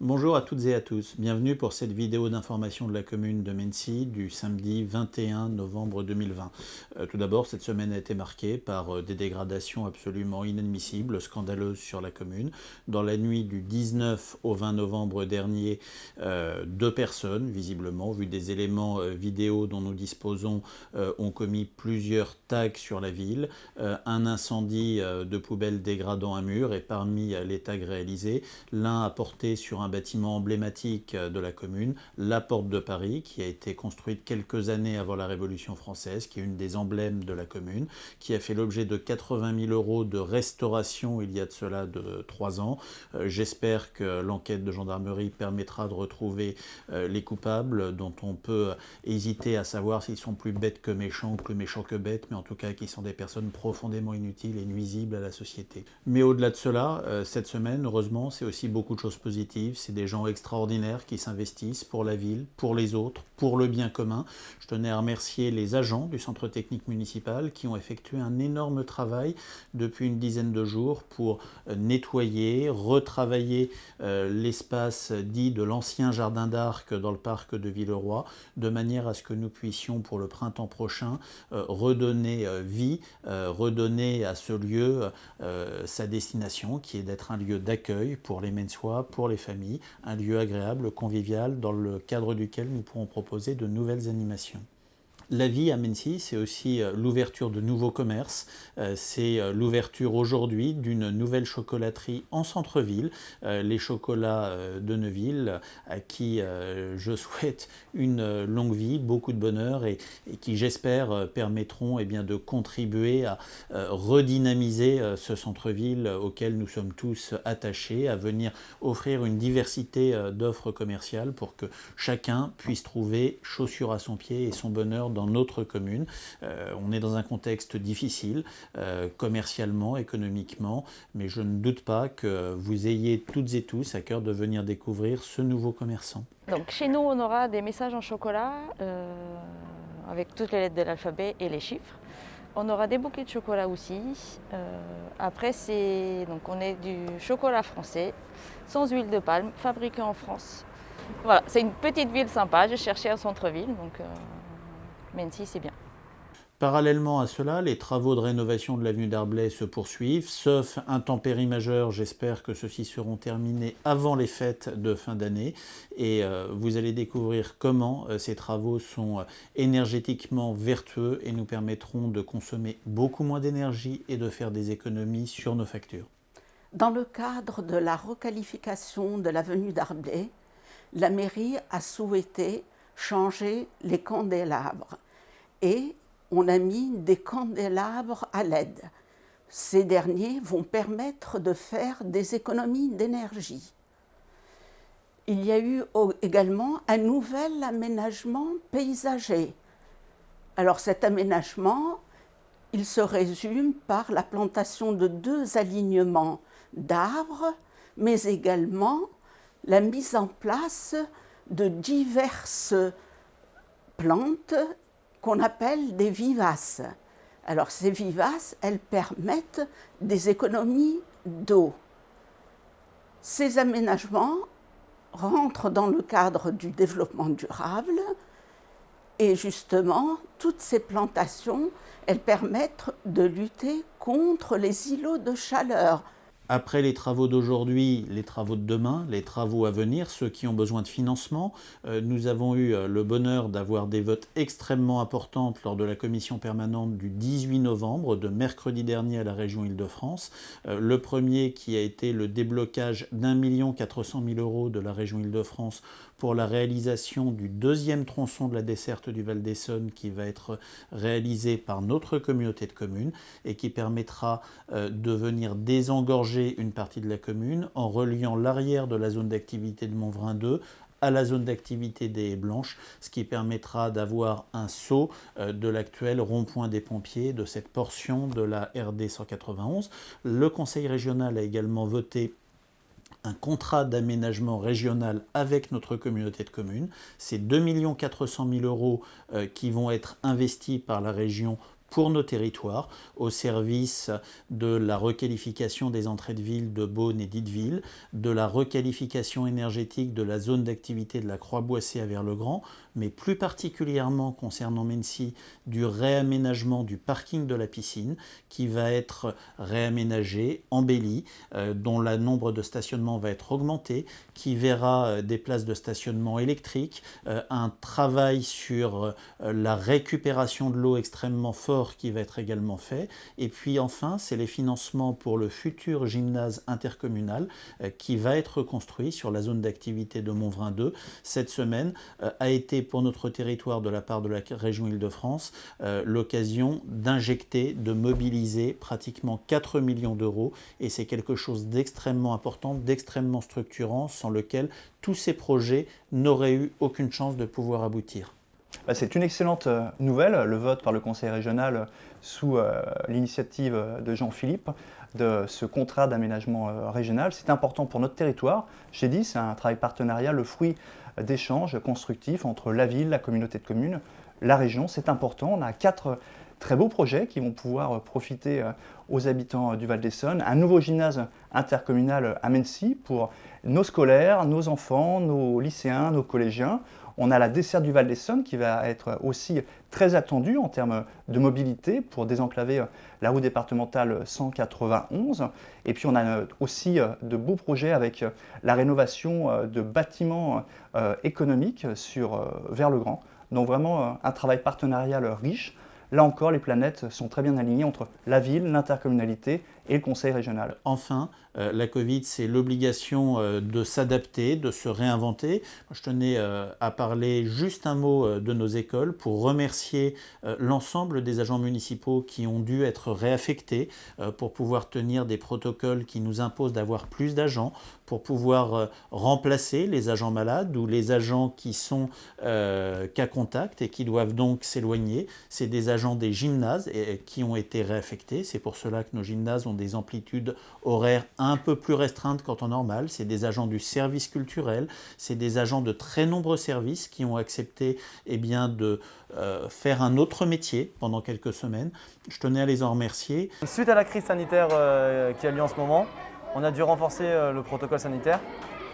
Bonjour à toutes et à tous, bienvenue pour cette vidéo d'information de la commune de Mennecy du samedi 21 novembre 2020. Tout d'abord, cette semaine a été marquée par des dégradations absolument inadmissibles, scandaleuses sur la commune. Dans la nuit du 19 au 20 novembre dernier, deux personnes, visiblement, vu des éléments vidéo dont nous disposons, ont commis plusieurs tags sur la ville, un incendie de poubelles dégradant un mur et parmi les tags réalisés, l'un a porté sur un bâtiment emblématique de la commune, la Porte de Paris, qui a été construite quelques années avant la Révolution française, qui est une des emblèmes de la commune, qui a fait l'objet de 80 000 € de restauration il y a de cela de 3 ans. J'espère que l'enquête de gendarmerie permettra de retrouver les coupables, dont on peut hésiter à savoir s'ils sont plus bêtes que méchants ou plus méchants que bêtes, mais en tout cas qui sont des personnes profondément inutiles et nuisibles à la société. Mais au-delà de cela, cette semaine, heureusement, c'est aussi beaucoup de choses positives. C'est des gens extraordinaires qui s'investissent pour la ville, pour les autres, pour le bien commun. Je tenais à remercier les agents du centre technique municipal qui ont effectué un énorme travail depuis une dizaine de jours pour nettoyer, retravailler l'espace dit de l'ancien jardin d'Arc dans le parc de Villeroy, de manière à ce que nous puissions pour le printemps prochain redonner vie, redonner à ce lieu sa destination qui est d'être un lieu d'accueil pour les Menneçois, pour les familles, un lieu agréable, convivial, dans le cadre duquel nous pourrons proposer de nouvelles animations. La vie à Mennecy, c'est aussi l'ouverture de nouveaux commerces, c'est l'ouverture aujourd'hui d'une nouvelle chocolaterie en centre-ville, les chocolats de Neuville, à qui je souhaite une longue vie, beaucoup de bonheur et qui j'espère permettront de contribuer à redynamiser ce centre-ville auquel nous sommes tous attachés, à venir offrir une diversité d'offres commerciales pour que chacun puisse trouver chaussure à son pied et son bonheur dans notre commune. On est dans un contexte difficile, commercialement, économiquement, mais je ne doute pas que vous ayez toutes et tous à cœur de venir découvrir ce nouveau commerçant. Donc chez nous, on aura des messages en chocolat avec toutes les lettres de l'alphabet et les chiffres. On aura des bouquets de chocolat aussi. Après, on est du chocolat français, sans huile de palme, fabriqué en France. Voilà, c'est une petite ville sympa. J'ai cherché un centre-ville, donc Mennecy, c'est bien. Parallèlement à cela, les travaux de rénovation de l'avenue d'Arblay se poursuivent, sauf intempéries majeures, j'espère que ceux-ci seront terminés avant les fêtes de fin d'année et vous allez découvrir comment ces travaux sont énergétiquement vertueux et nous permettront de consommer beaucoup moins d'énergie et de faire des économies sur nos factures. Dans le cadre de la requalification de l'avenue d'Arblay, la mairie a souhaité changer les candélabres et on a mis des candélabres à LED. Ces derniers vont permettre de faire des économies d'énergie. Il y a eu également un nouvel aménagement paysager. Alors cet aménagement, il se résume par la plantation de 2 alignements d'arbres, mais également la mise en place de diverses plantes qu'on appelle des vivaces. Alors ces vivaces, elles permettent des économies d'eau. Ces aménagements rentrent dans le cadre du développement durable et justement, toutes ces plantations, elles permettent de lutter contre les îlots de chaleur. Après les travaux d'aujourd'hui, les travaux de demain, les travaux à venir, ceux qui ont besoin de financement, nous avons eu le bonheur d'avoir des votes extrêmement importants lors de la commission permanente du 18 novembre, de mercredi dernier à la région Île-de-France. Le premier qui a été le déblocage d'1 400 000 € de la région Île-de-France pour la réalisation du 2e tronçon de la desserte du Val d'Essonne qui va être réalisé par notre communauté de communes et qui permettra de venir désengorger une partie de la commune en reliant l'arrière de la zone d'activité de Montvrin 2 à la zone d'activité des Haies Blanches, ce qui permettra d'avoir un saut de l'actuel rond-point des pompiers, de cette portion de la RD 191. Le Conseil régional a également voté un contrat d'aménagement régional avec notre communauté de communes. C'est 2 400 000 € qui vont être investis par la région pour nos territoires, au service de la requalification des entrées de ville de Beaune et d'Itteville, de la requalification énergétique de la zone d'activité de la Croix-Boissée à Vers-le-Grand, mais plus particulièrement concernant Mency, du réaménagement du parking de la piscine qui va être réaménagé, embelli, dont le nombre de stationnements va être augmenté, qui verra des places de stationnement électriques, un travail sur la récupération de l'eau extrêmement fort qui va être également fait. Et puis enfin, c'est les financements pour le futur gymnase intercommunal qui va être construit sur la zone d'activité de Montvrin 2. Cette semaine a été pour notre territoire de la part de la région Île-de-France l'occasion d'injecter, de mobiliser pratiquement 4 millions d'euros et c'est quelque chose d'extrêmement important, d'extrêmement structurant sans lequel tous ces projets n'auraient eu aucune chance de pouvoir aboutir. C'est une excellente nouvelle, le vote par le Conseil régional sous l'initiative de Jean-Philippe de ce contrat d'aménagement régional. C'est important pour notre territoire. J'ai dit, c'est un travail partenarial, le fruit d'échanges constructifs entre la ville, la communauté de communes, la région. C'est important. On a 4 très beaux projets qui vont pouvoir profiter aux habitants du Val-d'Essonne. Un nouveau gymnase intercommunal à Mency pour nos scolaires, nos enfants, nos lycéens, nos collégiens. On a la desserte du Val-d'Essonne qui va être aussi très attendue en termes de mobilité pour désenclaver la route départementale 191. Et puis on a aussi de beaux projets avec la rénovation de bâtiments économiques vers le Grand. Donc vraiment un travail partenarial riche. Là encore, les planètes sont très bien alignées entre la ville, l'intercommunalité et le conseil régional. Enfin, la Covid, c'est l'obligation de s'adapter, de se réinventer. Je tenais à parler juste un mot de nos écoles pour remercier l'ensemble des agents municipaux qui ont dû être réaffectés pour pouvoir tenir des protocoles qui nous imposent d'avoir plus d'agents, pour pouvoir remplacer les agents malades ou les agents qui sont cas contact et qui doivent donc s'éloigner. C'est des agents des gymnases qui ont été réaffectés. C'est pour cela que nos gymnases ont des amplitudes horaires un peu plus restreintes qu'en temps normal. C'est des agents du service culturel, c'est des agents de très nombreux services qui ont accepté de faire un autre métier pendant quelques semaines. Je tenais à les en remercier. Suite à la crise sanitaire qui a lieu en ce moment, on a dû renforcer le protocole sanitaire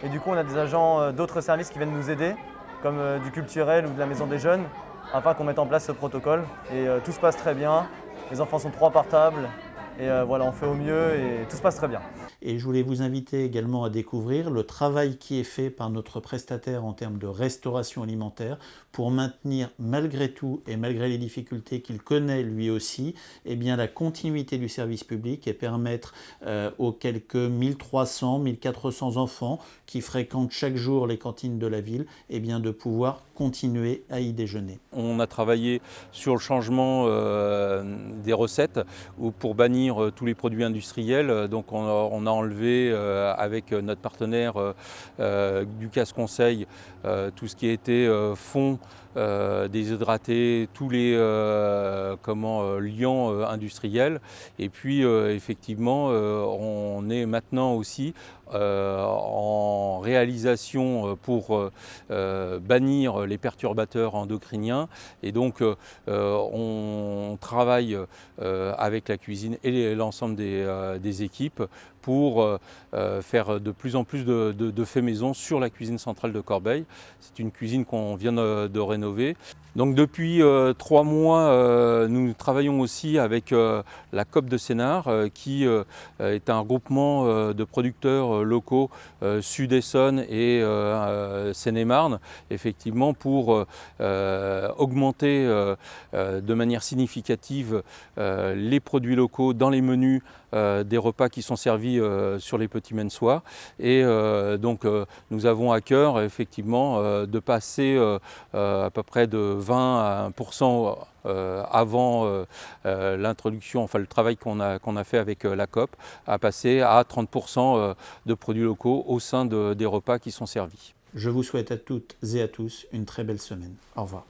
et du coup on a des agents d'autres services qui viennent nous aider, comme du culturel ou de la maison des jeunes, afin qu'on mette en place ce protocole. Et tout se passe très bien, les enfants sont 3 par table, et voilà, on fait au mieux et tout se passe très bien. Et je voulais vous inviter également à découvrir le travail qui est fait par notre prestataire en termes de restauration alimentaire pour maintenir malgré tout et malgré les difficultés qu'il connaît lui aussi, la continuité du service public et permettre aux quelques 1300, 1400 enfants qui fréquentent chaque jour les cantines de la ville de pouvoir continuer à y déjeuner. On a travaillé sur le changement des recettes pour bannir tous les produits industriels. Donc on a enlevé avec notre partenaire du Casse Conseil tout ce qui était fond déshydraté, tous les liants industriels. Et puis effectivement, on est maintenant aussi en réalisation pour bannir les perturbateurs endocriniens. Et donc on travaille avec la cuisine et l'ensemble des équipes pour faire de plus en plus de faits maison sur la cuisine centrale de Corbeil. C'est une cuisine qu'on vient de rénover. Donc depuis 3 mois, nous travaillons aussi avec la COP de Sénart, qui est un regroupement de producteurs locaux Sud-Essonne et Seine-et-Marne, effectivement pour augmenter de manière significative les produits locaux dans les menus des repas qui sont servis sur les petits mensoirs. Et donc nous avons à cœur effectivement de passer à peu près de 20% avant l'introduction, enfin le travail qu'on a fait avec la COP, à passer à 30% de produits locaux au sein des repas qui sont servis. Je vous souhaite à toutes et à tous une très belle semaine. Au revoir.